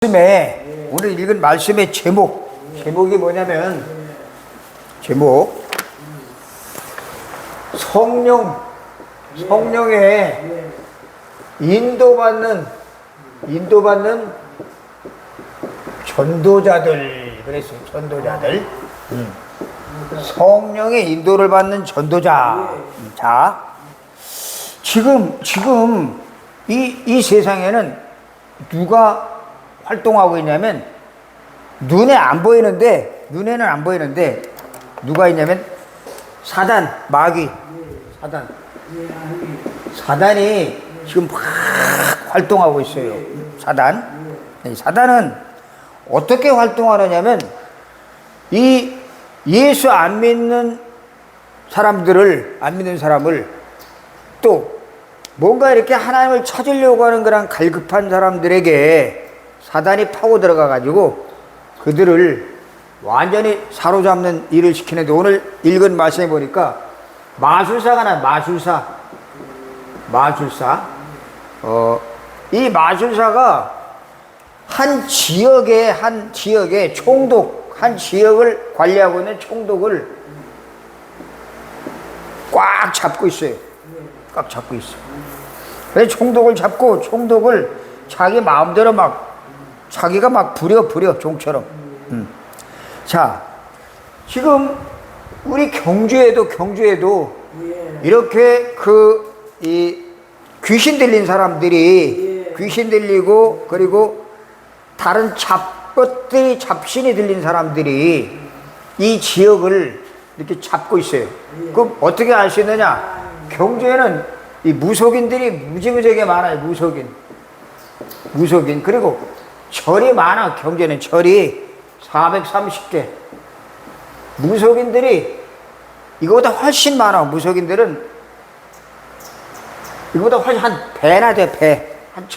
오늘 읽은 말씀의 제목이 뭐냐면, 성령의 인도받는 전도자들. 그랬어요. 전도자들. 성령의 인도를 받는 전도자. 자, 지금 이 세상에는 누가 활동하고 있냐면, 눈에는 안 보이는데 누가 있냐면 마귀 사단이 지금 막 활동하고 있어요. 사단은 어떻게 활동하느냐면, 이 예수 안 믿는 사람을 또 뭔가 이렇게 하나님을 찾으려고 하는 그런 갈급한 사람들에게 사단이 파고 들어가 가지고 그들을 완전히 사로잡는 일을 시키는데, 오늘 읽은 말씀에 보니까 마술사가 나와요. 마술사. 이 마술사가 한 지역의 총독, 한 지역을 관리하고 있는 총독을 꽉 잡고 있어요. 그래서 총독을 자기 마음대로 자기가 부려 종처럼. 자, 지금 우리 경주에도 이렇게 귀신 들린 사람들이 귀신 들리고, 그리고 다른 잡신이 들린 사람들이 이 지역을 이렇게 잡고 있어요. 그럼 어떻게 알 수 있느냐? 경주에는 이 무속인들이 무지무지하게 많아요. 무속인. 그리고 절이 많아. 경주에는 절이 430개. 무속인들이 이거보다 훨씬 많아. 무속인들은 이거보다 훨씬 한 배나 돼. 배. 한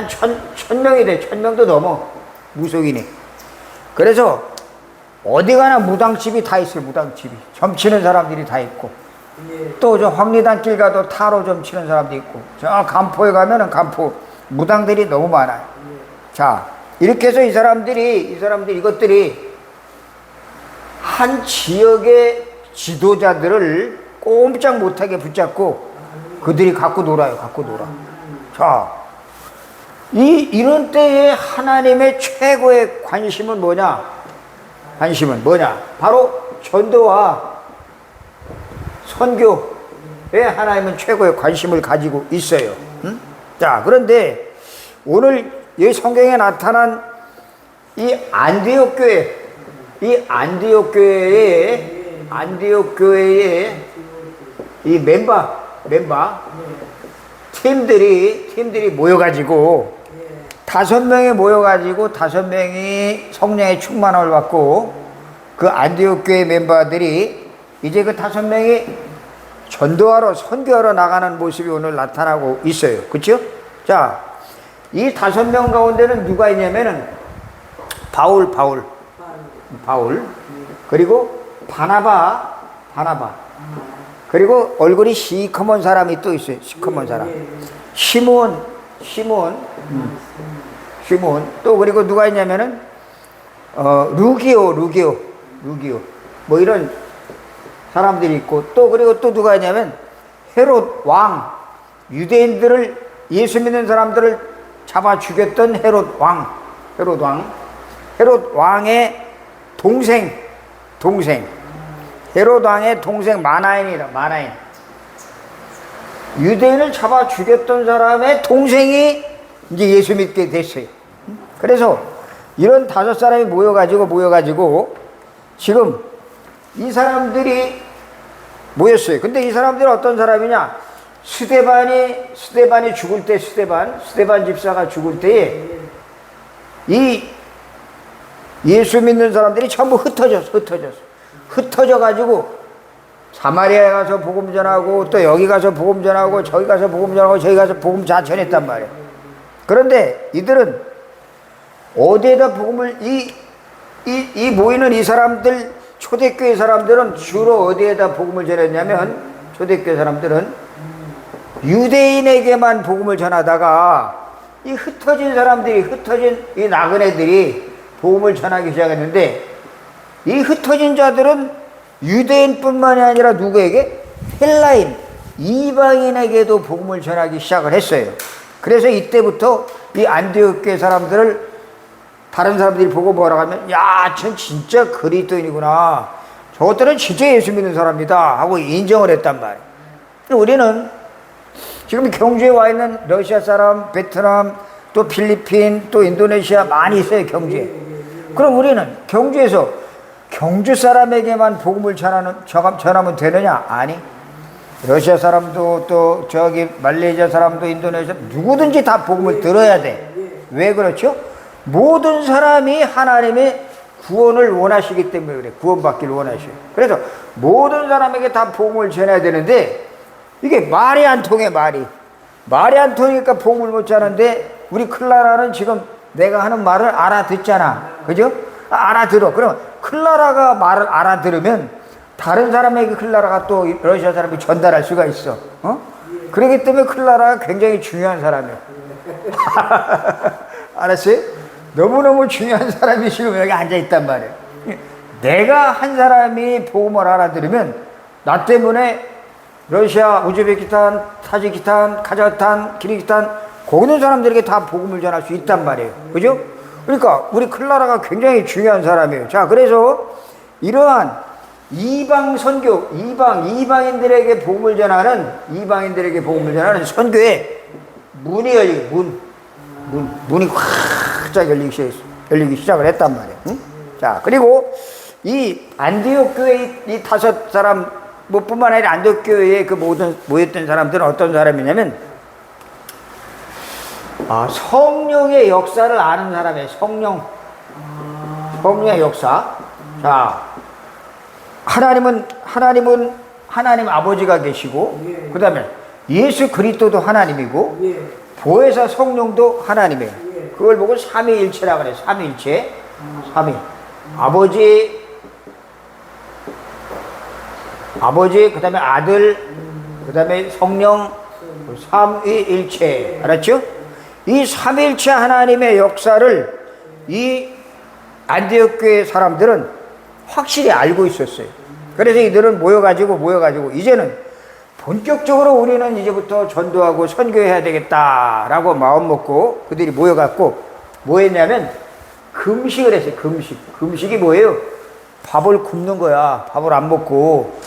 천 명이 돼. 1000명도 넘어. 무속인이. 그래서 어디 가나 무당집이 다 있어요. 점치는 사람들이 다 있고. 또 저 황리단길 가도 타로 좀 치는 사람도 있고, 저 간포에 가면은 간포 무당들이 너무 많아요. 자, 이렇게 해서 이것들이 한 지역의 지도자들을 꼼짝 못하게 붙잡고 그들이 갖고 놀아. 자, 이런 때에 하나님의 최고의 관심은 뭐냐? 바로 전도와 선교에 하나님은 최고의 관심을 가지고 있어요. 자, 그런데 오늘 이 성경에 나타난 이 안디옥 교회의 이 멤버 팀들이 모여가지고 5명이 성령의 충만함을 받고, 그 안디옥 교회 멤버들이 이제 그 5명이 전도하러 선교하러 나가는 모습이 오늘 나타나고 있어요. 그렇죠? 자, 이 5명 가운데는 누가 있냐면은 바울, 그리고 바나바, 그리고 얼굴이 시커먼 사람이 또 있어요. 시커먼 사람. 시몬. 또 그리고 누가 있냐면은 루기오. 뭐 이런 사람들이 있고, 또 그리고 또 누가 있냐면 헤롯 왕. 유대인들을, 예수 믿는 사람들을 잡아 죽였던 헤롯 왕의 동생. 헤롯 왕의 동생 마나인. 유대인을 잡아 죽였던 사람의 동생이 이제 예수 믿게 됐어요. 그래서 이런 5사람이 모여가지고 지금 이 사람들이 모였어요. 근데 이 사람들은 어떤 사람이냐? 스데반이 죽을 때, 스데반 집사가 죽을 때에 이 예수 믿는 사람들이 전부 흩어져가지고 사마리아에 가서 복음 전하고, 또 여기 가서 복음 전하고, 저기 가서 복음 전하고, 저기 가서 복음 다 전했단 말이에요. 그런데 이들은 어디에다 복음을, 이 모이는 이 사람들, 초대교회 사람들은 주로 어디에다 복음을 전했냐면, 초대교회 사람들은 유대인에게만 복음을 전하다가 이 흩어진 사람들이, 흩어진 이 나그네들이 복음을 전하기 시작했는데, 이 흩어진 자들은 유대인뿐만이 아니라 누구에게? 헬라인, 이방인에게도 복음을 전하기 시작을 했어요. 그래서 이때부터 이 안디옥 교회 사람들을 다른 사람들이 보고 뭐라고 하면, 야, 전 진짜 그리스도인이구나, 저것들은 진짜 예수 믿는 사람이다 하고 인정을 했단 말이에요. 우리는 지금 경주에 와 있는 러시아 사람, 베트남, 또 필리핀, 또 인도네시아 많이 있어요, 경주에. 그럼 우리는 경주에서 경주 사람에게만 복음을 전하면 되느냐? 아니, 러시아 사람도, 또 저기 말레이시아 사람도, 인도네시아, 누구든지 다 복음을 들어야 돼. 왜 그렇죠? 모든 사람이 하나님의 구원을 원하시기 때문에 그래. 구원받기를 원하셔요. 그래서 모든 사람에게 다 복음을 전해야 되는데, 이게 말이 안 통해. 말이 안 통하니까 복음을 못 전하는데, 우리 클라라는 지금 내가 하는 말을 알아듣잖아, 그죠? 알아들어. 그럼 클라라가 말을 알아들으면 다른 사람에게 클라라가 또 러시아 사람이 전달할 수가 있어. 그렇기 때문에 클라라가 굉장히 중요한 사람이야. 알았어요? 너무너무 중요한 사람이 지금 여기 앉아있단 말이에요. 내가 한 사람이 복음을 알아들으면 나 때문에 러시아, 우즈베키스탄, 타지키스탄, 카자흐스탄, 키르기스탄 거기 있는 사람들에게 다 복음을 전할 수 있단 말이에요. 그죠? 그러니까 우리 클라라가 굉장히 중요한 사람이에요. 자, 그래서 이러한 이방 선교, 이방인들에게 복음을 전하는, 선교에 문이 열리고, 문이 활짝 열리기 시작을 했단 말이에요. 응? 자, 그리고 이 안디옥 교회 이 5사람, 뿐만 아니라 안디옥 교회에 그 모였던 사람들은 어떤 사람이냐면, 성령의 역사를 아는 사람이에요. 성령의 역사. 자, 하나님 아버지가 계시고, 그 다음에 예수 그리스도도 하나님이고, 보혜사 성령도 하나님이에요. 그걸 보고 삼위일체라고 그래요. 삼위일체. 아버지, 그 다음에 아들, 그 다음에 성령, 삼위일체. 알았죠? 이 삼위일체 하나님의 역사를 이 안디옥 교회 사람들은 확실히 알고 있었어요. 그래서 이들은 모여가지고 이제는 본격적으로 우리는 이제부터 전도하고 선교해야 되겠다라고 마음 먹고 그들이 모여갖고 뭐 했냐면 금식을 했어요. 금식이 뭐예요? 밥을 굶는 거야. 밥을 안 먹고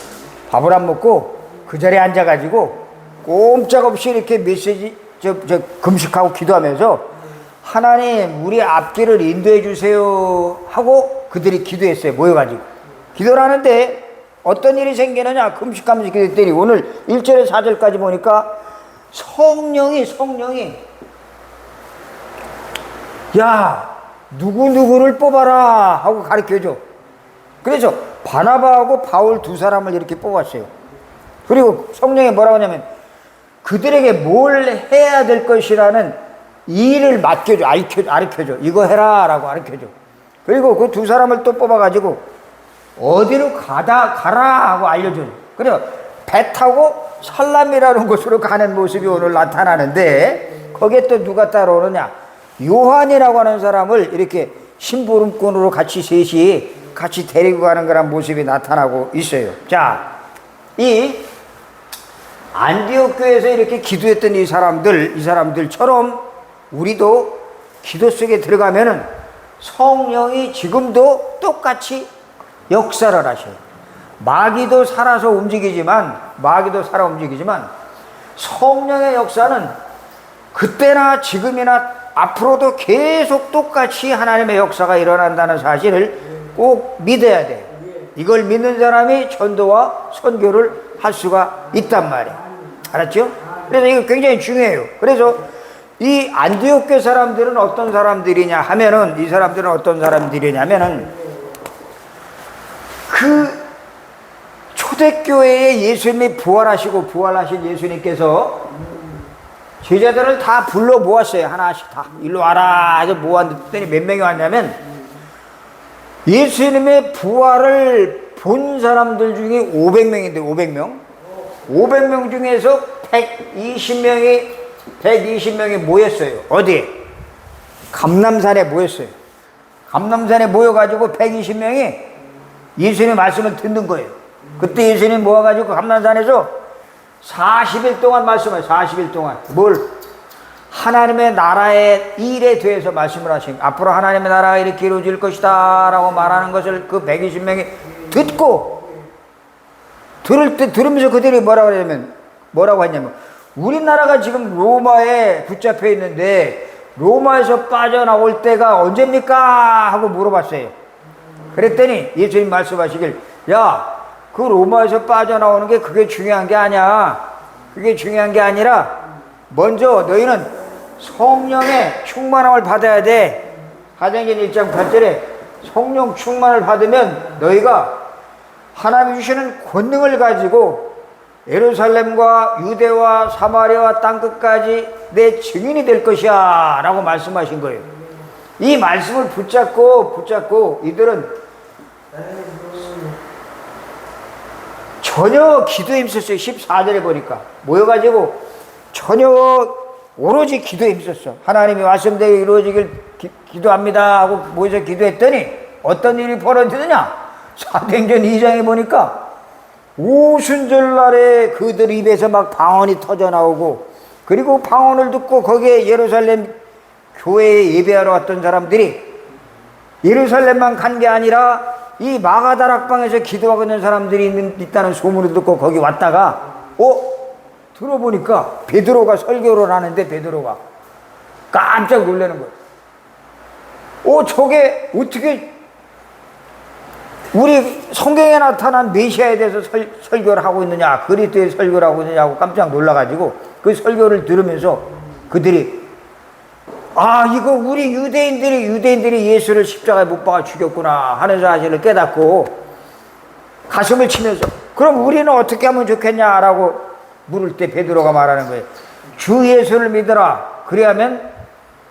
그 자리에 앉아가지고 꼼짝없이 이렇게 금식하고 기도하면서 하나님 우리 앞길을 인도해 주세요 하고 그들이 기도했어요. 모여가지고 기도를 하는데 어떤 일이 생기느냐. 금식하면서 기도했더니 오늘 1절에서 4절까지 보니까 성령이 야 누구누구를 뽑아라 하고 가르쳐줘. 그래서 바나바하고 바울 2사람을 이렇게 뽑았어요. 그리고 성령이 뭐라고 하냐면 그들에게 뭘 해야 될 것이라는 일을 맡겨줘. 가르쳐줘. 이거 해라 라고 가르쳐줘. 그리고 그 2사람을 또 뽑아가지고 어디로 가라 하고 알려줘요. 그래서 배 타고 살람이라는 곳으로 가는 모습이 오늘 나타나는데 거기에 또 누가 따라오느냐. 요한이라고 하는 사람을 이렇게 심부름꾼으로 같이 셋이 같이 데리고 가는 그런 모습이 나타나고 있어요. 자, 이 안디옥 교회에서 이렇게 기도했던 이 사람들처럼 우리도 기도 속에 들어가면은 성령이 지금도 똑같이 역사를 하셔요. 마귀도 살아 움직이지만 성령의 역사는 그때나 지금이나 앞으로도 계속 똑같이 하나님의 역사가 일어난다는 사실을 꼭 믿어야 돼요. 이걸 믿는 사람이 전도와 선교를 할 수가 있단 말이에요. 알았죠? 그래서 이거 굉장히 중요해요. 그래서 이 안디옥 교회 사람들은 어떤 사람들이냐 하면은 그 초대교회에 예수님이 부활하신 예수님께서 제자들을 다 불러 모았어요. 하나씩 다 일로 와라 해서 모았더니 몇 명이 왔냐면 예수님의 부활을 본 사람들 중에 500명인데 500명 중에서 120명이 120명이 모였어요. 어디에? 감람산에 모였어요. 감람산에 모여가지고 120명이 예수님의 말씀을 듣는 거예요. 그때 예수님 모아가지고 감람산에서 40일 동안 말씀을 40일 동안 뭘? 하나님의 나라의 일에 대해서 말씀을 하신 앞으로 하나님의 나라가 이렇게 이루어질 것이다 라고 말하는 것을 그 120명이 듣고 들으면서 그들이 뭐라고 했냐면 우리나라가 지금 로마에 붙잡혀 있는데 로마에서 빠져나올 때가 언제입니까? 하고 물어봤어요. 그랬더니 예수님 말씀하시길 야, 그 로마에서 빠져나오는 게 그게 중요한 게 아니야. 그게 중요한 게 아니라 먼저 너희는 성령의 충만함을 받아야 돼. 사도행전 1장 8절에 성령 충만을 받으면 너희가 하나님이 주시는 권능을 가지고 예루살렘과 유대와 사마리아와 땅끝까지 내 증인이 될 것이야 라고 말씀하신 거예요. 이 말씀을 붙잡고 이들은 전혀 기도에 힘썼어요. 14절에 보니까 모여가지고 전혀 오로지 기도에 힘썼어. 하나님이 말씀대로 이루어지길 기도합니다 하고 모여서 기도했더니 어떤 일이 벌어지느냐. 사도행전 2장에 보니까 오순절날에 그들 입에서 막 방언이 터져나오고 그리고 방언을 듣고 거기에 예루살렘 교회에 예배하러 왔던 사람들이 예루살렘만 간 게 아니라 이 마가다락방에서 기도하고 있는 사람들이 있다는 소문을 듣고 거기 왔다가 들어보니까 베드로가 설교를 하는데 베드로가 깜짝 놀라는 거예요. 저게 어떻게 우리 성경에 나타난 메시아에 대해서 설교를 하고 있느냐, 그리스도의 설교를 하고 있느냐고 깜짝 놀라가지고 그 설교를 들으면서 그들이 이거 우리 유대인들이 예수를 십자가에 못 박아 죽였구나 하는 사실을 깨닫고 가슴을 치면서 그럼 우리는 어떻게 하면 좋겠냐라고 물을 때 베드로가 말하는 거예요. 주 예수를 믿어라. 그래야면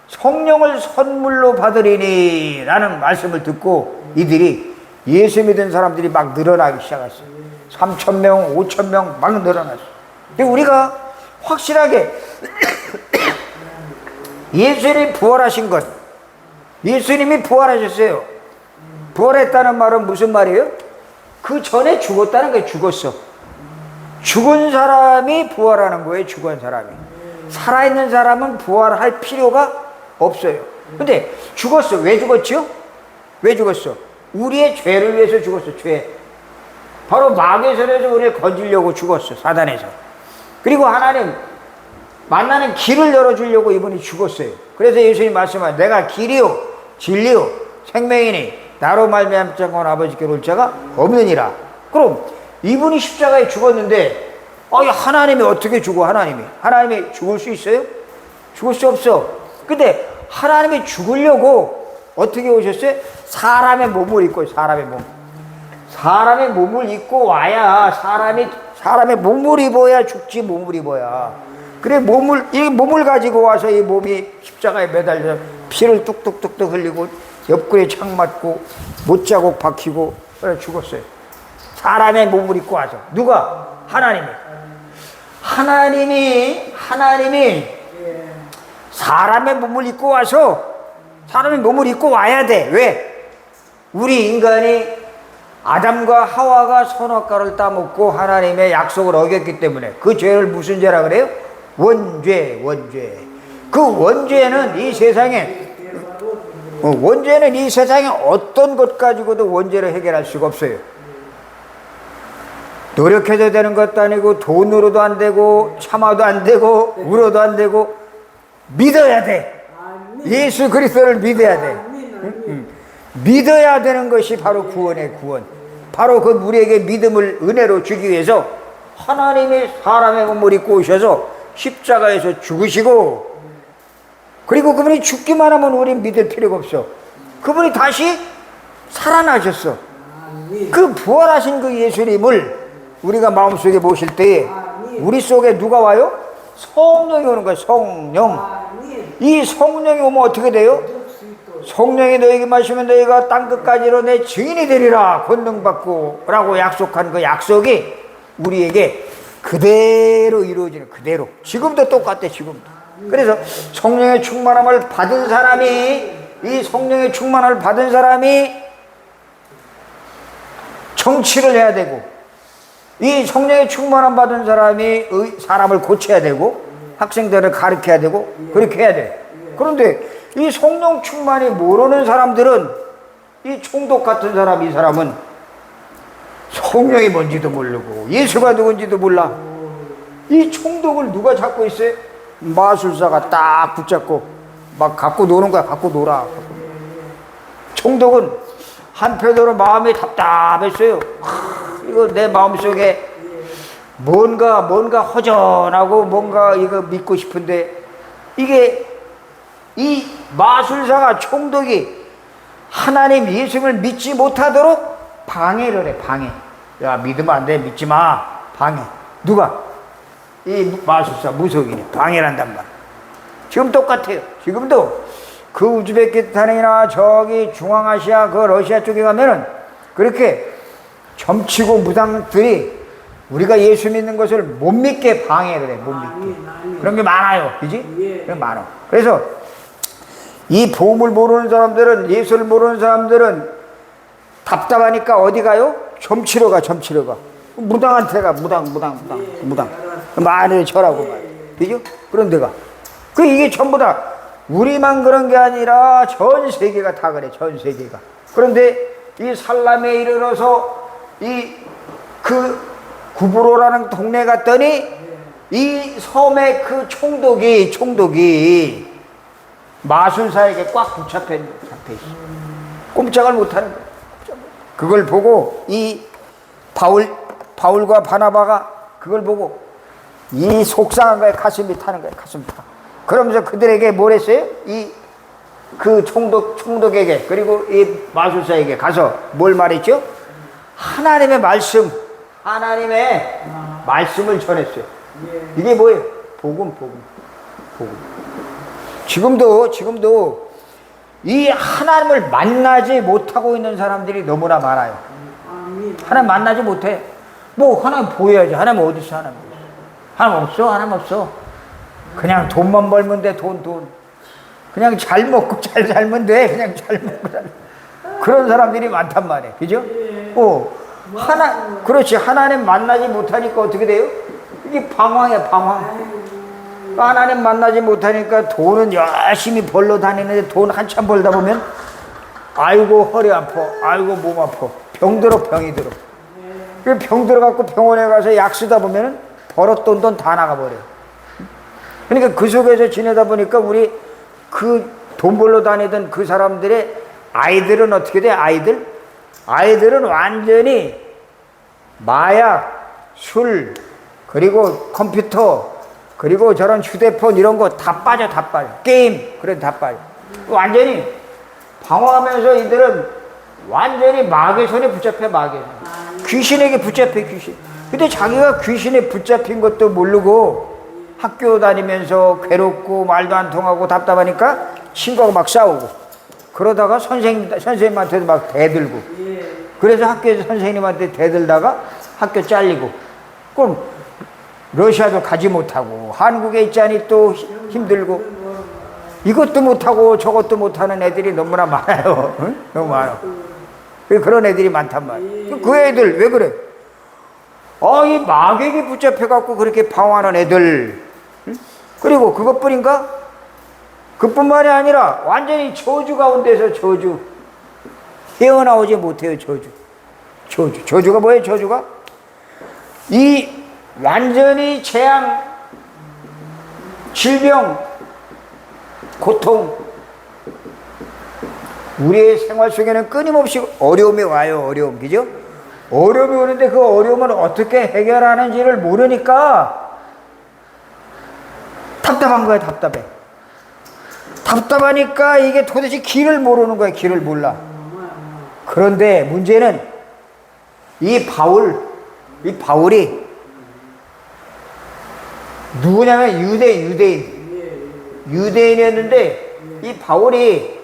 성령을 선물로 받으리니 라는 말씀을 듣고 이들이 예수 믿은 사람들이 막 늘어나기 시작했어요. 3,000명, 5,000명 막 늘어났어요. 근데 우리가 확실하게 예수님이 부활하신 것, 예수님이 부활하셨어요. 부활했다는 말은 무슨 말이에요? 그 전에 죽었다는 거예요. 죽었어. 죽은 사람이 부활하는 거예요. 죽은 사람이. 살아있는 사람은 부활할 필요가 없어요. 근데 죽었어. 왜 죽었죠? 왜 죽었어? 우리의 죄를 위해서 죽었어. 죄. 바로 마귀의 손에서 우리를 건지려고 죽었어. 사단에서. 그리고 하나님 만나는 길을 열어주려고 이분이 죽었어요. 그래서 예수님 말씀하신 내가 길이요 진리요 생명이니 나로 말미암지 않고는 아버지께로 올 자가 없느니라. 그럼 이분이 십자가에 죽었는데 하나님이 어떻게 죽어? 하나님이 죽을 수 있어요? 죽을 수 없어. 근데 하나님이 죽으려고 어떻게 오셨어요? 사람의 몸을 입고, 사람의 몸을 입고 와야 사람의 몸을 입어야 죽지. 몸을 입어야. 그래 이 몸을 가지고 와서 이 몸이 십자가에 매달려 피를 뚝뚝뚝뚝 흘리고 옆구리에 창 맞고 못자국 박히고 그래 죽었어요. 사람의 몸을 입고 와서. 누가? 하나님이 사람의 몸을 입고 와서 사람의 몸을 입고 와야 돼. 왜? 우리 인간이 아담과 하와가 선악과를 따먹고 하나님의 약속을 어겼기 때문에 그 죄를 무슨 죄라 그래요? 원죄. 그 원죄는 이 세상에 어떤 것 가지고도 원죄를 해결할 수가 없어요. 노력해도 되는 것도 아니고 돈으로도 안 되고 참아도 안 되고 울어도 안 되고 믿어야 돼. 예수 그리스도를 믿어야 돼. 믿어야 되는 것이 바로 구원의 구원. 바로 그 우리에게 믿음을 은혜로 주기 위해서 하나님이 사람의 몸을 입고 오셔서 십자가에서 죽으시고 그리고 그분이 죽기만 하면 우린 믿을 필요가 없어. 그분이 다시 살아나셨어. 그 부활하신 그 예수님을 우리가 마음속에 모실 때에 우리 속에 누가 와요? 성령이 오는 거예요. 성령. 이 성령이 오면 어떻게 돼요? 성령이 너에게 마시면 너희가 땅끝까지로 내 증인이 되리라 권능 받고 라고 약속한 그 약속이 우리에게 그대로 이루어지는 그대로 지금도 똑같아. 지금도 그래서 성령의 충만함을 받은 사람이, 이 성령의 충만함을 받은 사람이 정치를 해야 되고, 이 성령의 충만함 받은 사람이 사람을 고쳐야 되고, 학생들을 가르쳐야 되고, 그렇게 해야 돼. 그런데 이 성령 충만이 모르는 사람들은, 이 총독 같은 사람, 이 사람은 성령이 뭔지도 모르고 예수가 누군지도 몰라. 이 총독을 누가 잡고 있어요? 마술사가 딱 붙잡고 막 갖고 노는 거야. 갖고 놀아. 총독은 한편으로 마음이 답답했어요. 이거 내 마음속에 뭔가 허전하고 뭔가 이거 믿고 싶은데, 이게 이 마술사가, 총독이 하나님 예수를 믿지 못하도록 방해를 해. 방해. 야, 믿으면 안 돼, 믿지 마. 방해. 누가? 이 마술사, 무속인이 방해를 한단 말이야. 지금 똑같아요. 지금도 그 우즈베키스탄이나 저기 중앙아시아, 그 러시아 쪽에 가면은 그렇게 점치고 무당들이 우리가 예수 믿는 것을 못 믿게 방해를 해. 못 믿게. 그런 게 많아요. 그지? 그런 게 많아. 그래서 이 복음을 모르는 사람들은, 예수를 모르는 사람들은 답답하니까 어디 가요? 점치러 가. 무당한테 가. 무당. 말을 절하고 말이야. 그죠? 그런 데가. 이게 전부 다 우리만 그런 게 아니라 전 세계가 다 그래. 전 세계가. 그런데 이 살람에 이르러서 그 구브로라는 동네 갔더니 이 섬의 그 총독이 마술사에게 꽉 붙잡혀 있어. 꼼짝을 못하는 거야. 그걸 보고 이 바울과 바나바가 그걸 보고 이 속상한 거야. 가슴이 타는 거야. 가슴 타. 그러면서 그들에게 뭘 했어요? 그 총독에게, 그리고 이 마술사에게 가서 뭘 말했죠? 하나님의 말씀을 전했어요. 이게 뭐예요? 복음. 지금도 이 하나님을 만나지 못하고 있는 사람들이 너무나 많아요. 하나님 만나지 못해. 하나님 보여야지. 하나님 어디 있어? 하나님 없어. 그냥 돈만 벌면 돼. 돈. 그냥 잘 먹고 잘 살면 돼. 그냥 잘 먹고 살. 그런 사람들이 많단 말이에요. 그죠? 그렇지. 하나님 만나지 못하니까 어떻게 돼요? 이게 방황이야, 방황. 하나님 만나지 못하니까 돈은 열심히 벌러 다니는데, 돈 한참 벌다 보면 아이고 허리 아파, 아이고 몸 아파, 병이 들어. 병 들어갖고 병원에 가서 약 쓰다 보면 벌었던 돈 다 나가버려. 그러니까 그 속에서 지내다 보니까 우리 그 돈 벌러 다니던 그 사람들의 아이들은 어떻게 돼? 아이들은 완전히 마약, 술, 그리고 컴퓨터, 그리고 저런 휴대폰 이런 거 다 빠져. 게임, 그래 다 빠져. 완전히 방황하면서 이들은 완전히 마귀의 손에 붙잡혀. 귀신에게 붙잡혀, 귀신. 근데 자기가 귀신에 붙잡힌 것도 모르고 학교 다니면서 괴롭고 말도 안 통하고 답답하니까 친구하고 막 싸우고, 그러다가 선생님한테도 막 대들고, 그래서 학교에서 선생님한테 대들다가 학교 잘리고, 그럼 러시아도 가지 못하고 한국에 있자니 또 힘들고, 이것도 못하고 저것도 못하는 애들이 너무나 많아요. 응? 너무 많아. 그런 애들이 많단 말이야. 그 애들 왜 그래? 이 마귀에게 붙잡혀갖고 그렇게 방황하는 애들. 응? 그리고 그것뿐인가? 그뿐만이 아니라 완전히 저주 가운데서 헤어나오지 못해요. 저주가 뭐예요? 저주가 이 완전히 재앙, 질병, 고통, 우리의 생활 속에는 끊임없이 어려움이 와요. 그죠? 어려움이 오는데 그 어려움을 어떻게 해결하는지를 모르니까 답답한 거야. 답답하니까 이게 도대체 길을 모르는 거야. 길을 몰라. 그런데 문제는 이 바울이 누구냐면 유대인이었는데, 이 바울이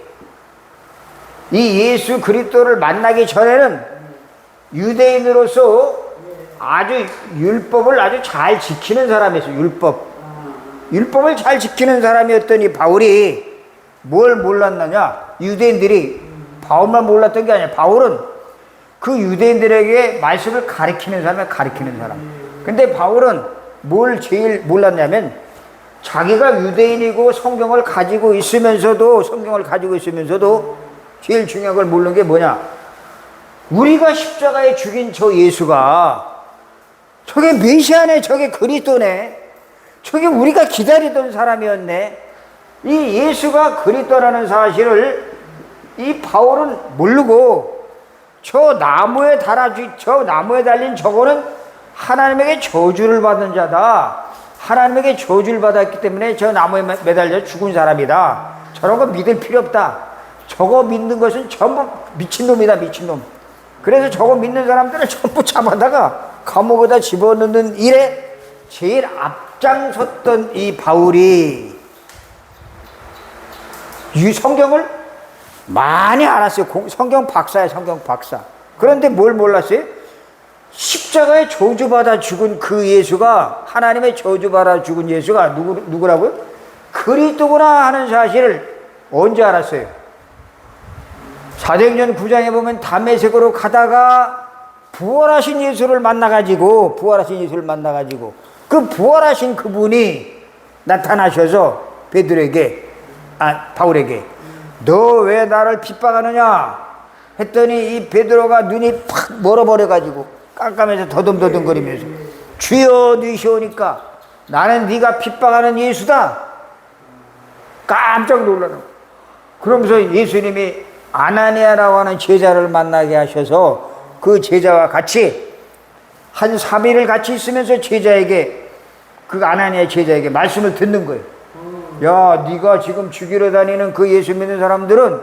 이 예수 그리스도를 만나기 전에는 유대인으로서 아주 율법을 아주 잘 지키는 사람이었어요. 율법을 잘 지키는 사람이었던 이 바울이 뭘 몰랐느냐? 유대인들이 바울만 몰랐던 게 아니야. 바울은 그 유대인들에게 말씀을 가르치는 사람이야, 가르치는 사람. 근데 바울은 뭘 제일 몰랐냐면 자기가 유대인이고 성경을 가지고 있으면서도 제일 중요한 걸 모르는 게 뭐냐? 우리가 십자가에 죽인 저 예수가 저게 메시아네, 저게 그리스도네, 저게 우리가 기다리던 사람이었네. 이 예수가 그리스도라는 사실을 이 바울은 모르고 저 나무에 달린 저거는 하나님에게 저주를 받은 자다. 하나님에게 저주를 받았기 때문에 저 나무에 매달려 죽은 사람이다. 저런 거 믿을 필요 없다. 저거 믿는 것은 전부 미친놈이다, 미친놈. 그래서 저거 믿는 사람들을 전부 잡아다가 감옥에다 집어넣는 일에 제일 앞장섰던 이 바울이 이 성경을 많이 알았어요. 성경 박사야, 성경 박사. 그런데 뭘 몰랐어요? 십자가에 저주받아 죽은 그 예수가, 하나님의 저주받아 죽은 예수가 누구라고요? 그리스도구나 하는 사실을 언제 알았어요? 사도행전 9장에 보면 다메섹으로 가다가 부활하신 예수를 만나가지고 그 부활하신 그분이 나타나셔서 바울에게 너 왜 나를 핍박하느냐 했더니 이 베드로가 눈이 팍 멀어버려가지고 깜깜해서 더듬더듬거리면서 주여 니시오니까 나는 네가 핍박하는 예수다. 깜짝 놀라는. 그러면서 예수님이 아나니아라고 하는 제자를 만나게 하셔서 그 제자와 같이 한 3일을 같이 있으면서 그 아나니아 제자에게 말씀을 듣는 거예요. 야, 네가 지금 죽이러 다니는 그 예수 믿는 사람들은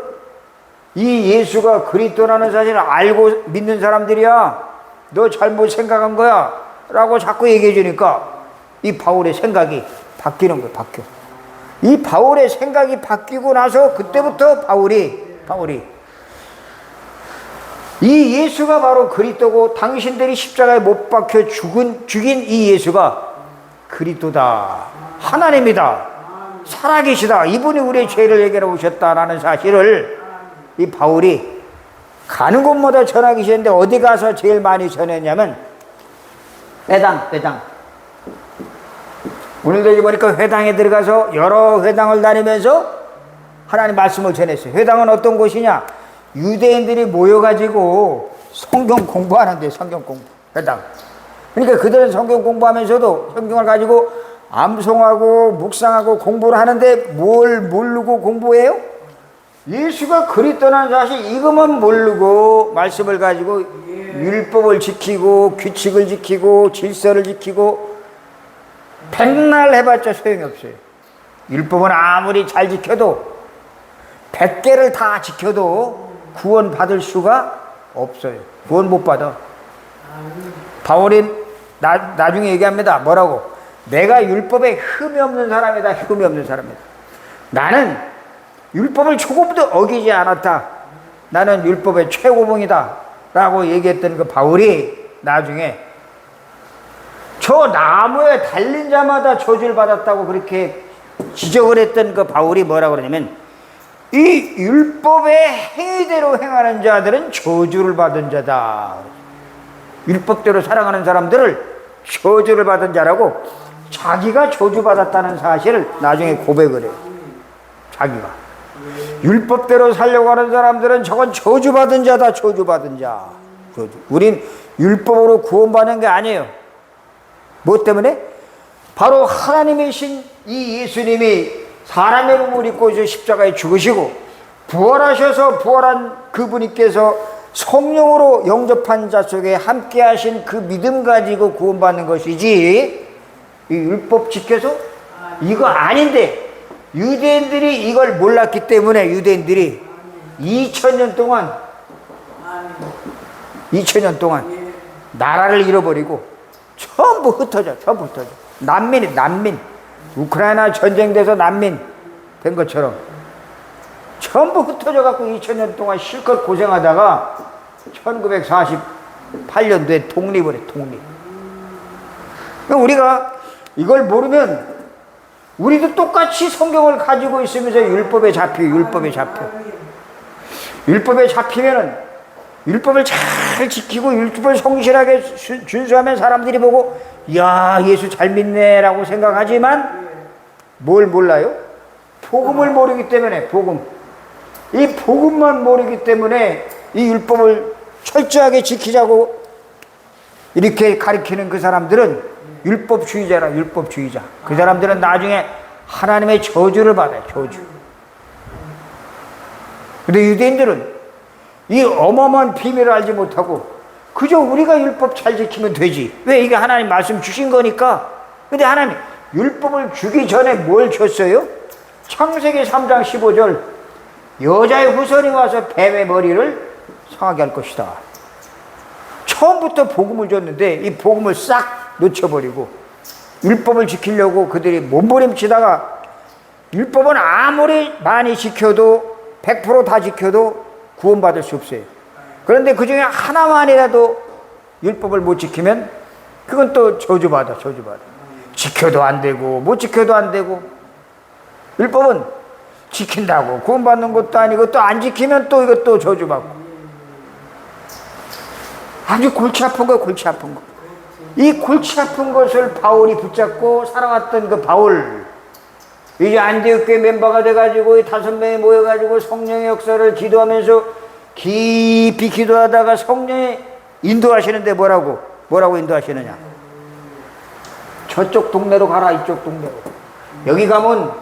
이 예수가 그리스도라는 사실을 알고 믿는 사람들이야. 너 잘못 생각한 거야 라고 자꾸 얘기해 주니까 이 바울의 생각이 바뀌는 거예요. 바뀌어. 이 바울의 생각이 바뀌고 나서 그때부터 바울이 이 예수가 바로 그리스도고 당신들이 십자가에 못 박혀 죽인 이 예수가 그리스도다, 하나님이다, 살아계시다, 이분이 우리의 죄를 해결해 오셨다라는 사실을 이 바울이 가는 곳마다 전하기 시작했는데 어디 가서 제일 많이 전했냐면 회당. 오늘도 여기 보니까 회당에 들어가서 여러 회당을 다니면서 하나님 말씀을 전했어요. 회당은 어떤 곳이냐? 유대인들이 모여가지고 성경 공부하는데, 성경 공부, 회당. 그러니까 그들은 성경 공부하면서도 성경을 가지고 암송하고 묵상하고 공부를 하는데 뭘 모르고 공부해요? 예수가 그리스도라는 사실 이것만 모르고 말씀을 가지고 율법을 지키고 규칙을 지키고 질서를 지키고 백날 해봤자 소용이 없어요. 율법은 아무리 잘 지켜도 100개를 다 지켜도 구원 받을 수가 없어요. 구원 못 받아. 바울이 나중에 얘기합니다. 뭐라고? 내가 율법에 흠이 없는 사람이다. 흠이 없는 사람이다. 나는 율법을 조금도 어기지 않았다. 나는 율법의 최고봉이다 라고 얘기했던 그 바울이 나중에 저 나무에 달린 자마다 저주를 받았다고 그렇게 지적을 했던 그 바울이 뭐라고 그러냐면 이 율법의 행위대로 행하는 자들은 저주를 받은 자다. 율법대로 살아가는 사람들을 저주를 받은 자라고 자기가 저주받았다는 사실을 나중에 고백을 해요. 자기가 율법대로 살려고 하는 사람들은 저건 저주받은 자다. 저주받은 자. 우린 율법으로 구원받는 게 아니에요. 뭐 때문에? 바로 하나님이신 이 예수님이 사람의 몸을 입고 십자가에 죽으시고 부활하셔서 부활한 그분께서 성령으로 영접한 자 속에 함께 하신 그 믿음 가지고 구원받는 것이지 이 율법 지켜서 이거 아닌데 유대인들이 이걸 몰랐기 때문에 유대인들이 2000년 동안 나라를 잃어버리고 전부 흩어져. 난민. 우크라이나 전쟁돼서 난민 된 것처럼 전부 흩어져 갖고 2000년 동안 실컷 고생하다가 1948년도에 독립을 해. 독립. 우리가 이걸 모르면 우리도 똑같이 성경을 가지고 있으면서 율법에 잡히면은 율법을 잘 지키고 율법을 성실하게 준수하면 사람들이 보고 야 예수 잘 믿네라고 생각하지만 뭘 몰라요? 복음을 모르기 때문에 이 복음만 모르기 때문에 이 율법을 철저하게 지키자고 이렇게 가리키는 그 사람들은 율법주의자라. 그 사람들은 나중에 하나님의 저주를 받아요. 저주. 근데 유대인들은 이 어마어마한 비밀을 알지 못하고 그저 우리가 율법 잘 지키면 되지. 왜? 이게 하나님 말씀 주신 거니까. 근데 하나님 율법을 주기 전에 뭘 줬어요? 창세기 3장 15절 여자의 후손이 와서 뱀의 머리를 상하게 할 것이다. 처음부터 복음을 줬는데 이 복음을 싹 놓쳐버리고 율법을 지키려고 그들이 몸부림치다가 율법은 아무리 많이 지켜도 100% 다 지켜도 구원받을 수 없어요. 그런데 그 중에 하나만이라도 율법을 못 지키면 그건 또 저주받아. 지켜도 안 되고 못 지켜도 안 되고. 율법은 지킨다고 구원받는 것도 아니고 또 안 지키면 또 이것도 저주받고. 아주 골치 아픈 거. 이 골치 아픈 것을 바울이 붙잡고 살아왔던 그 바울, 이제 안디옥 교회 멤버가 돼가지고 5명이 모여가지고 성령의 역사를 기도하면서 깊이 기도하다가 성령이 인도하시는데 뭐라고 인도하시느냐? 저쪽 동네로 가라, 이쪽 동네로. 여기 가면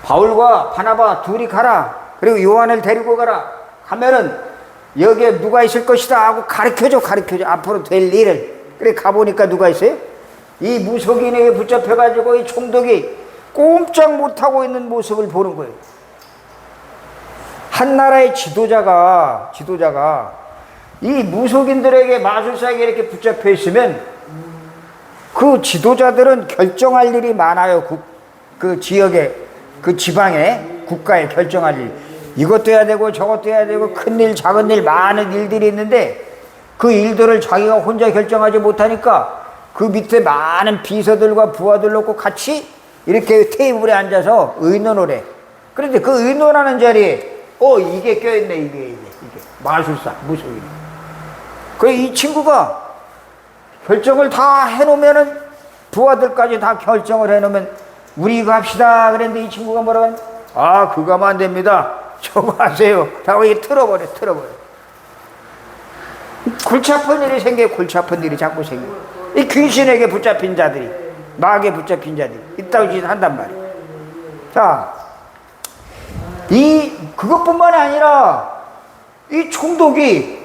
바울과 바나바 둘이 가라. 그리고 요한을 데리고 가라. 가면은 여기에 누가 있을 것이다 하고 가르쳐줘. 앞으로 될 일을. 그래 가보니까 누가 있어요? 이 무속인에게 붙잡혀가지고 이 총독이 꼼짝 못하고 있는 모습을 보는 거예요. 한 나라의 지도자가 이 무속인들에게 마술사에게 이렇게 붙잡혀 있으면 그 지도자들은 결정할 일이 많아요. 그 지역에, 그 지방에, 국가에 결정할 일. 이것도 해야 되고 저것도 해야 되고 큰일 작은 일 많은 일들이 있는데 그 일들을 자기가 혼자 결정하지 못하니까 그 밑에 많은 비서들과 부하들 놓고 같이 이렇게 테이블에 앉아서 의논을 해. 그런데 그 의논하는 자리에 이게 껴있네. 이게 마술사 무속인. 그래 이 친구가 결정을 다 해놓으면은 부하들까지 다 결정을 해놓으면 우리 이거 합시다. 그랬는데 이 친구가 뭐라고 하냐? 그거 하면 안 됩니다. 저거 하세요. 라고 이게 틀어버려. 골치 아픈 일이 생겨요. 자꾸 생겨요. 이 귀신에게 붙잡힌 자들이, 마귀에 붙잡힌 자들이 이따위 짓을 한단 말이에요. 자, 그것뿐만이 아니라 이 총독이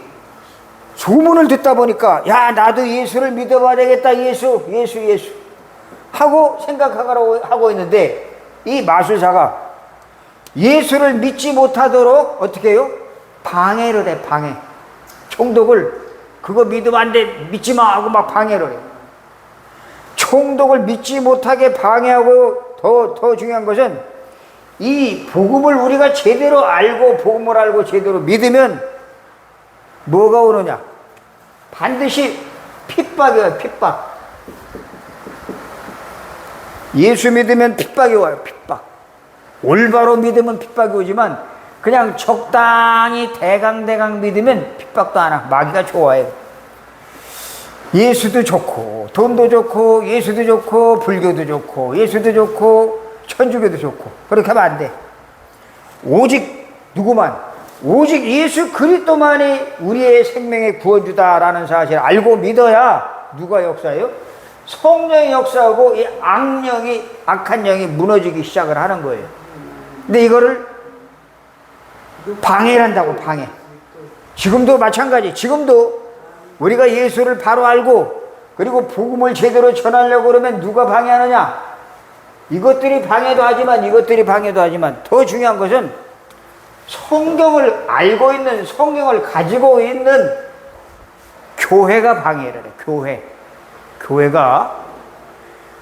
소문을 듣다 보니까 야 나도 예수를 믿어봐야 되겠다. 예수 하고 생각하고 있는데 이 마술사가 예수를 믿지 못하도록 어떻게 해요? 방해를 해. 총독을 그거 믿으면 안 돼, 믿지 마 하고 막 방해를 해. 총독을 믿지 못하게 방해하고 더 중요한 것은 이 복음을 우리가 제대로 알고 복음을 알고 제대로 믿으면 뭐가 오느냐? 반드시 핍박이 와요. 핍박. 예수 믿으면 핍박이 와요. 핍박. 올바로 믿으면 핍박이 오지만 그냥 적당히 대강 믿으면 핍박도 안 와. 마귀가 좋아해요. 예수도 좋고 돈도 좋고 예수도 좋고 불교도 좋고 예수도 좋고 천주교도 좋고 그렇게 하면 안 돼. 오직 누구만? 오직 예수 그리스도만이 우리의 생명의 구원주다라는 사실을 알고 믿어야 누가 역사해요? 성령이 역사하고 이 악한 영이 무너지기 시작을 하는 거예요. 근데 이거를 방해를 한다고. 방해. 지금도 마찬가지. 지금도 우리가 예수를 바로 알고 그리고 복음을 제대로 전하려고 그러면 누가 방해하느냐? 이것들이 방해도 하지만 더 중요한 것은 성경을 알고 있는, 성경을 가지고 있는 교회가 방해를 해. 교회가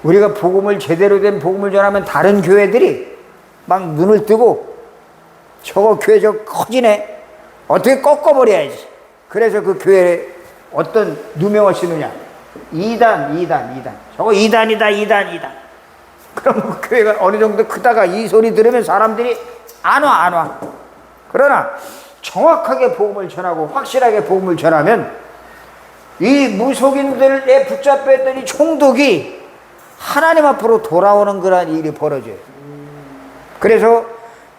우리가 복음을 제대로 된 복음을 전하면 다른 교회들이 막 눈을 뜨고 저거 교회 저거 커지네. 어떻게 꺾어버려야지. 그래서 그 교회에 어떤 누명을 쓰느냐? 이단. 저거 이단이다. 그럼 그 교회가 어느 정도 크다가 이 소리 들으면 사람들이 안 와. 그러나 정확하게 복음을 전하고 확실하게 복음을 전하면 이 무속인들에 붙잡혔던 이 총독이 하나님 앞으로 돌아오는 그런 일이 벌어져요. 그래서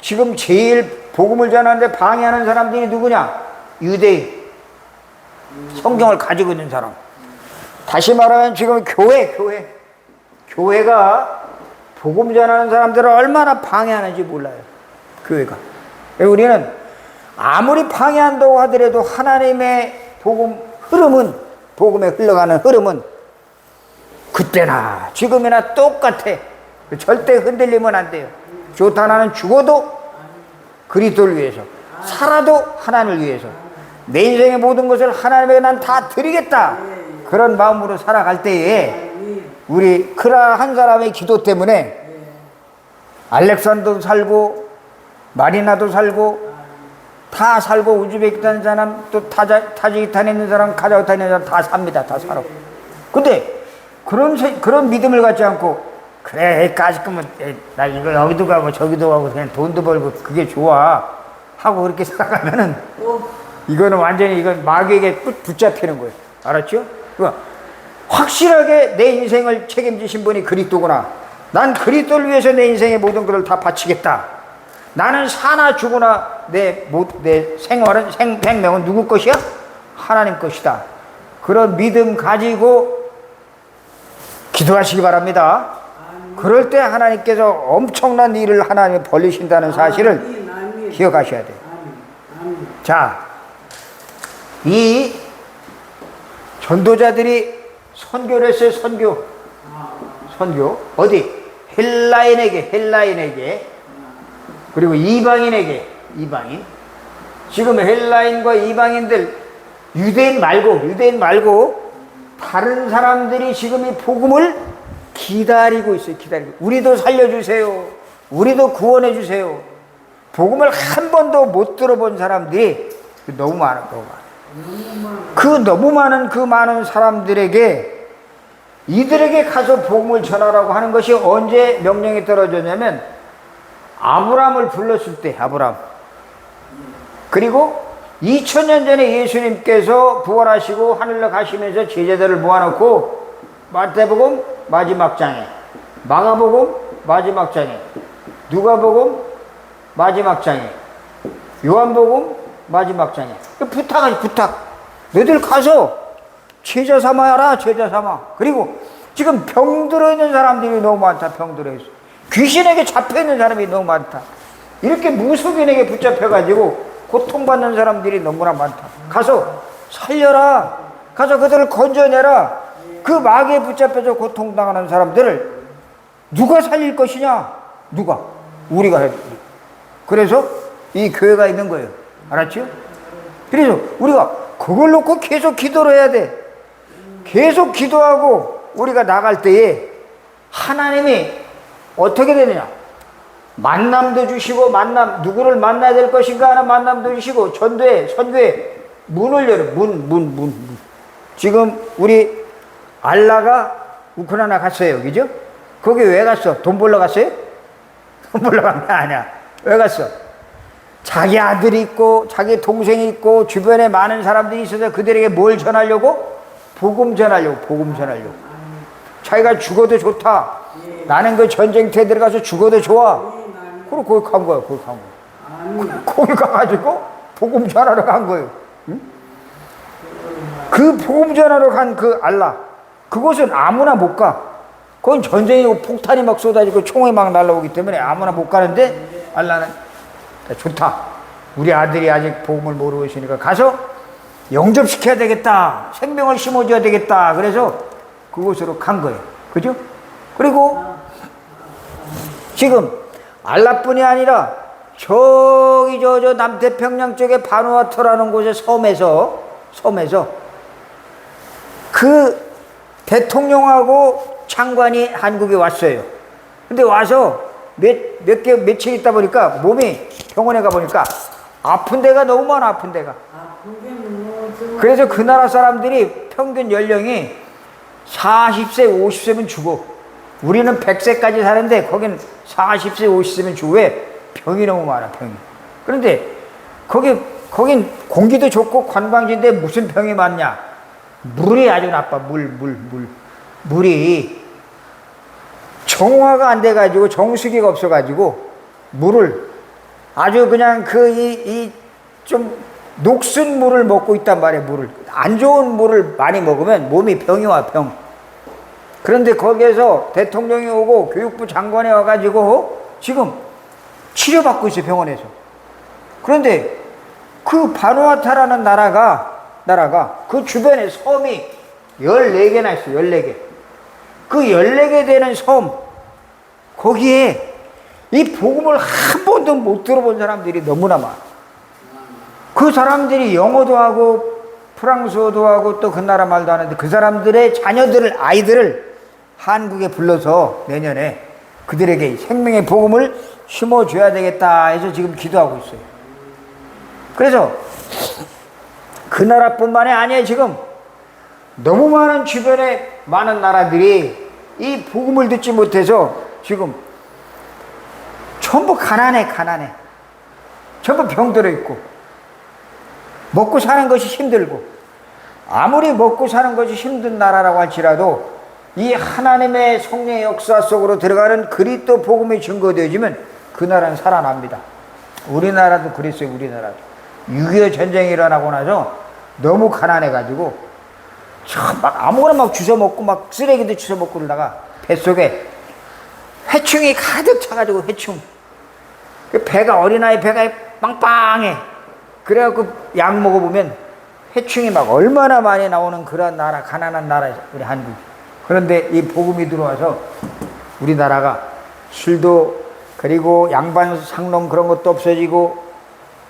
지금 제일 복음을 전하는데 방해하는 사람들이 누구냐? 유대인. 성경을 가지고 있는 사람. 다시 말하면 지금 교회가 복음 전하는 사람들을 얼마나 방해하는지 몰라요. 교회가. 우리는 아무리 방해한다고 하더라도 하나님의 복음에 흘러가는 흐름은 그때나 지금이나 똑같아. 절대 흔들리면 안 돼요. 좋다 나는 죽어도 그리스도를 위해서, 살아도 하나님을 위해서, 내 인생의 모든 것을 하나님에게 난 다 드리겠다. 그런 마음으로 살아갈 때에 우리 크라 한 사람의 기도 때문에 알렉산더도 살고 마리나도 살고 다 살고 우즈베키스탄 사람 또 타지키스탄에 있는 사람 카자흐스탄에 있는 사람 다 삽니다. 다 살아. 근데 그런 믿음을 갖지 않고 그래 까짓거면 나 이거 여기도 가고 저기도 가고 그냥 돈도 벌고 그게 좋아 하고 그렇게 살아가면은 이거는 완전히 이건 마귀에게 붙잡히는 거예요. 알았죠? 그러니까 확실하게 내 인생을 책임지신 분이 그리스도구나. 난 그리스도를 위해서 내 인생의 모든 것을 다 바치겠다. 나는 사나 죽으나 내 생활은 생명은 누구 것이야? 하나님 것이다. 그런 믿음 가지고 기도하시기 바랍니다. 그럴 때 하나님께서 엄청난 일을 하나님이 벌리신다는 사실을 기억하셔야 돼요. 자, 이 전도자들이 선교를 했어요. 선교 어디? 헬라인에게 그리고 이방인 지금 헬라인과 이방인들 유대인 말고 다른 사람들이 지금 이 복음을 기다리고 있어요. 우리도 살려주세요. 우리도 구원해주세요. 복음을 한 번도 못 들어본 사람들이 너무 많아. 너무 많은 그 많은 사람들에게 이들에게 가서 복음을 전하라고 하는 것이 언제 명령이 떨어졌냐면 아브라함을 불렀을 때 아브라함. 그리고 2000년 전에 예수님께서 부활하시고 하늘로 가시면서 제자들을 모아놓고 마태복음 마지막 장에, 마가복음 마지막 장에, 누가복음 마지막 장에, 요한복음 마지막 장에 부탁. 너희들 가서 제자 삼아라. 그리고 지금 병들어 있는 사람들이 너무 많다. 귀신에게 잡혀 있는 사람이 너무 많다. 이렇게 무속인에게 붙잡혀가지고 고통받는 사람들이 너무나 많다. 가서 살려라. 가서 그들을 건져내라. 그 마귀에 붙잡혀서 고통당하는 사람들을 누가 살릴 것이냐? 누가? 우리가 해야 돼. 그래서 이 교회가 있는 거예요. 알았죠? 그래서 우리가 그걸 놓고 계속 기도를 해야 돼. 계속 기도하고 우리가 나갈 때에 하나님이 어떻게 되느냐? 만남도 주시고 누구를 만나야 될 것인가 하는 만남도 주시고 선교에 문을 열어. 문. 지금 우리 알라가 우크라이나 갔어요. 그죠? 거기 왜 갔어? 돈 벌러 갔어요? 돈 벌러 간 게 아니야. 왜 갔어? 자기 아들이 있고 자기 동생이 있고 주변에 많은 사람들이 있어서 그들에게 뭘 전하려고? 복음 전하려고. 자기가 죽어도 좋다. 나는 그 전쟁터에 들어가서 죽어도 좋아. 그리고 거기 간 거야. 거기 가가지고 복음 전하러 간 거예요. 응? 그 복음 전하러 간 그 알라, 그곳은 아무나 못 가. 그건 전쟁이고 폭탄이 막 쏟아지고 총이 막 날라오기 때문에 아무나 못 가는데 알라는 좋다. 우리 아들이 아직 복음을 모르고 있으니까 가서 영접시켜야 되겠다. 생명을 심어줘야 되겠다. 그래서 그곳으로 간 거예요. 그죠? 그리고 지금 알라뿐이 아니라 저기 저 남태평양 쪽에 바누아투라는 곳의 섬에서 그 대통령하고 장관이 한국에 왔어요. 근데 와서 며칠 있다 보니까 몸이 병원에 가보니까 아픈 데가 너무 많아. 아픈 데가. 그래서 그 나라 사람들이 평균 연령이 40세 50세면 죽어. 우리는 100세까지 사는데 거긴 40세, 50세면 주위에 병이 너무 많아, 병이. 그런데 거긴 공기도 좋고 관광지인데 무슨 병이 많냐? 물이 아주 나빠, 물이 정화가 안 돼가지고 정수기가 없어가지고 물을 아주 그냥 좀 녹슨 물을 먹고 있단 말이에요. 물을 안 좋은 물을 많이 먹으면 몸이 병이 와, 병. 그런데 거기에서 대통령이 오고 교육부 장관이 와가지고 지금 치료받고 있어요, 병원에서. 그런데 그 바누아투라는 나라가 그 주변에 섬이 14개나 있어요. 14개. 그 14개 되는 섬, 거기에 이 복음을 한 번도 못 들어본 사람들이 너무나 많아. 그 사람들이 영어도 하고 프랑스어도 하고 또 그 나라 말도 하는데 그 사람들의 자녀들을, 아이들을 한국에 불러서 내년에 그들에게 생명의 복음을 심어줘야 되겠다 해서 지금 기도하고 있어요. 그래서 그 나라뿐만이 아니에요. 지금 너무 많은 주변에 많은 나라들이 이 복음을 듣지 못해서 지금 전부 가난해. 전부 병들어 있고 먹고 사는 것이 힘들고, 아무리 먹고 사는 것이 힘든 나라라고 할지라도 이 하나님의 성령의 역사 속으로 들어가는 그리스도 복음이 증거되어지면 그 나라는 살아납니다. 우리나라도 그랬어요. 우리나라도 6.25 전쟁이 일어나고 나서 너무 가난해가지고 막 아무거나 막 주워 먹고 막 쓰레기도 주워 먹고 그러다가 뱃속에 회충이 가득 차가지고 회충, 배가, 어린아이 배가 빵빵해. 그래갖고 약 먹어보면 회충이 막 얼마나 많이 나오는 그런 나라, 가난한 나라에서 우리 한국. 그런데 이 복음이 들어와서 우리나라가 술도, 그리고 양반 상놈 그런 것도 없어지고,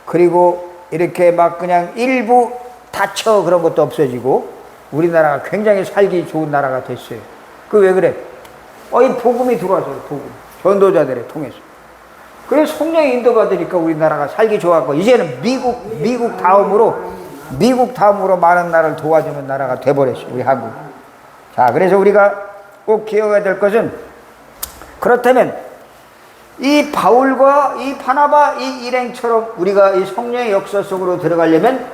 그리고 이렇게 막 그냥 일부 다처 그런 것도 없어지고 우리나라가 굉장히 살기 좋은 나라가 됐어요. 그 왜 그래? 이 복음이 들어와서요. 복음. 전도자들을 통해서. 그래서 성령이 인도받으니까 우리나라가 살기 좋았고, 이제는 미국 다음으로 많은 나라를 도와주는 나라가 돼버렸어요. 우리 한국. 자, 그래서 우리가 꼭 기억해야 될 것은, 그렇다면 이 바울과 이 바나바, 이 일행처럼 우리가 이 성령의 역사 속으로 들어가려면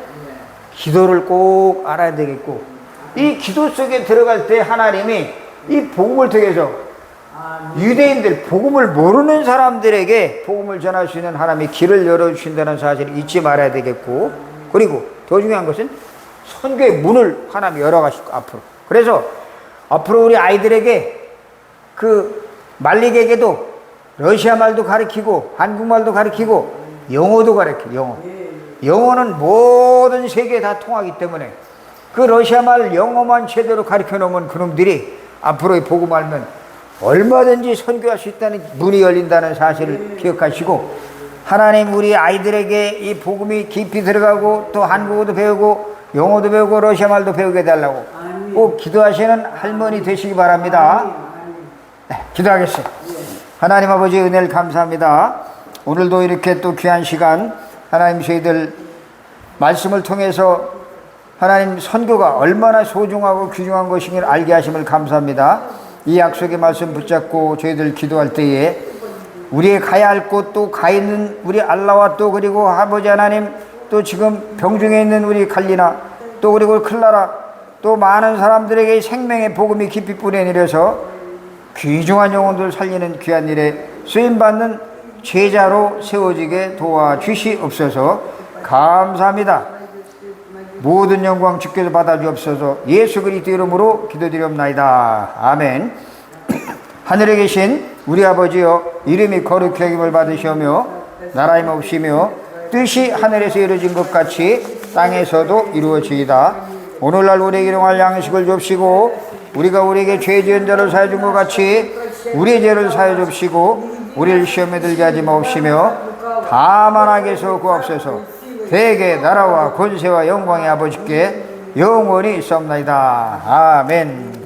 기도를 꼭 알아야 되겠고, 이 기도 속에 들어갈 때 하나님이 이 복음을 통해서 유대인들, 복음을 모르는 사람들에게 복음을 전할 수 있는 하나님이 길을 열어주신다는 사실을 잊지 말아야 되겠고, 그리고 더 중요한 것은 선교의 문을 하나님이 열어가시고 앞으로. 그래서 앞으로 우리 아이들에게 그 말릭에게도 러시아 말도 가르치고 한국말도 가르치고 영어도 가르쳐. 영어는 모든 세계에 다 통하기 때문에 그 러시아 말, 영어만 제대로 가르쳐 놓으면 그놈들이 앞으로 이 복음 알면 얼마든지 선교할 수 있다는 문이 열린다는 사실을 기억하시고, 하나님 우리 아이들에게 이 복음이 깊이 들어가고 또 한국어도 배우고 영어도 배우고 러시아 말도 배우게 해달라고 꼭 기도하시는 할머니 되시기 바랍니다. 네, 기도하겠습니다. 하나님 아버지 은혜를 감사합니다. 오늘도 이렇게 또 귀한 시간 하나님 저희들 말씀을 통해서 하나님 선교가 얼마나 소중하고 귀중한 것인지를 알게 하심을 감사합니다. 이 약속의 말씀 붙잡고 저희들 기도할 때에 우리의 가야 할 곳, 또 가 있는 우리 알라와 또 그리고 아버지 하나님, 또 지금 병중에 있는 우리 갈리나, 또 그리고 클라라, 또 많은 사람들에게 생명의 복음이 깊이 뿌려 내려서 귀중한 영혼들 살리는 귀한 일에 쓰임받는 제자로 세워지게 도와주시옵소서. 감사합니다. 모든 영광 주께서 받아주옵소서. 예수 그리스도 이름으로 기도드리옵나이다. 아멘. 하늘에 계신 우리 아버지여, 이름이 거룩히 여김을 받으시오며 나라의 옵시며 뜻이 하늘에서 이루어진 것 같이 땅에서도 이루어지이다. 오늘날 우리에게 일용할 양식을 줍시고, 우리가 우리에게 죄 지은 자를 사해 준 것 같이 우리의 죄를 사해 줍시고, 우리를 시험에 들게 하지 마옵시며 다만 악에서 구하옵소서. 대개 나라와 권세와 영광의 아버지께 영원히 있사옵나이다. 아멘.